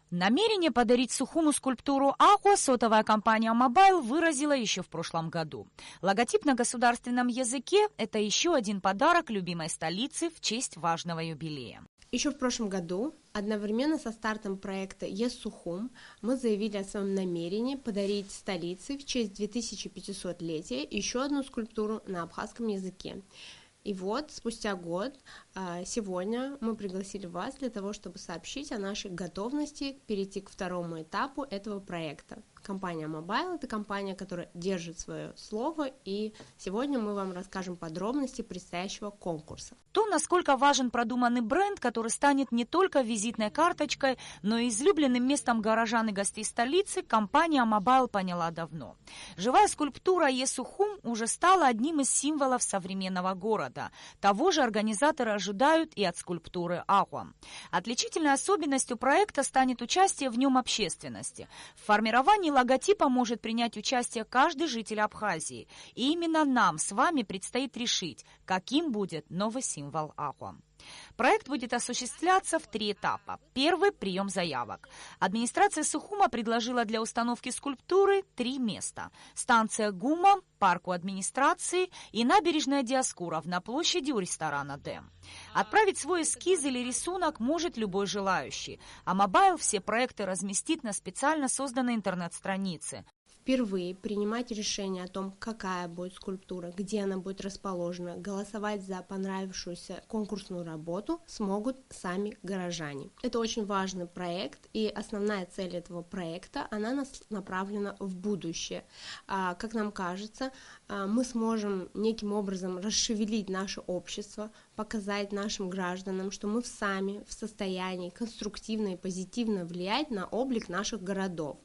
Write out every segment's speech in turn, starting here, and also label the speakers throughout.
Speaker 1: Намерение подарить Сухуму скульптуру Ахуа сотовая компания Mobile выразила еще в прошлом году. Логотип на государственном языке – это еще один подарок любимой столице в честь важного юбилея.
Speaker 2: Еще в прошлом году, одновременно со стартом проекта Е-Сухум, мы заявили о своем намерении подарить столице в честь 2500-летия еще одну скульптуру на абхазском языке. И вот, спустя год, сегодня мы пригласили вас для того, чтобы сообщить о нашей готовности перейти к второму этапу этого проекта. Компания Mobile – это компания, которая держит свое слово, и сегодня мы вам расскажем подробности предстоящего конкурса.
Speaker 1: То, насколько важен продуманный бренд, который станет не только визитной карточкой, но и излюбленным местом горожан и гостей столицы, компания Mobile поняла давно. Живая скульптура Е-Сухум уже стала одним из символов современного города. Того же организаторы ожидают и от скульптуры Ахуа. Отличительной особенностью проекта станет участие в нем общественности. В формировании логотипа может принять участие каждый житель Абхазии. И именно нам с вами предстоит решить, каким будет новый символ Ахуа. Проект будет осуществляться в 3 этапа. Первый – прием заявок. Администрация Сухума предложила для установки скульптуры 3 места. Станция ГУМа, парк у администрации и набережная Диаскуров на площади у ресторана «Дэм». Отправить свой эскиз или рисунок может любой желающий, а Mobile все проекты разместит на специально созданной интернет-странице.
Speaker 2: Впервые принимать решение о том, какая будет скульптура, где она будет расположена, голосовать за понравившуюся конкурсную работу смогут сами горожане. Это очень важный проект, и основная цель этого проекта, она направлена в будущее. Как нам кажется, мы сможем неким образом расшевелить наше общество, показать нашим гражданам, что мы сами в состоянии конструктивно и позитивно влиять на облик наших городов.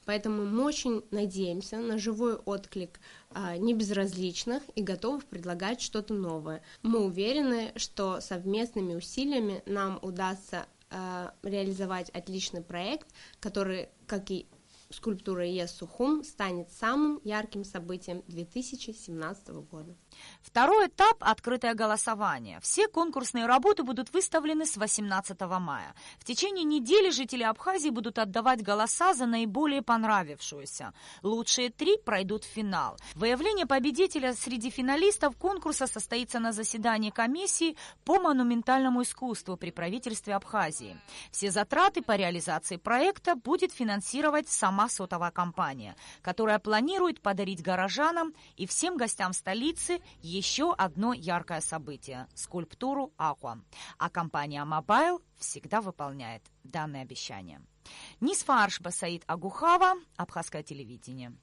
Speaker 2: Поэтому мы очень надеемся на живой отклик небезразличных и готовы предлагать что-то новое. Мы уверены, что совместными усилиями нам удастся реализовать отличный проект, который, как и скульптура Е-Сухум, станет самым ярким событием 2017 года.
Speaker 1: Второй этап – открытое голосование. Все конкурсные работы будут выставлены с 18 мая. В течение недели жители Абхазии будут отдавать голоса за наиболее понравившуюся. Лучшие 3 пройдут в финал. Выявление победителя среди финалистов конкурса состоится на заседании комиссии по монументальному искусству при правительстве Абхазии. Все затраты по реализации проекта будет финансировать сама сотовая компания, которая планирует подарить горожанам и всем гостям столицы еще одно яркое событие – скульптуру Ахуа. А компания Mobile всегда выполняет данные обещания. Нисфа Аршба, Саид Агухава, Абхазское телевидение.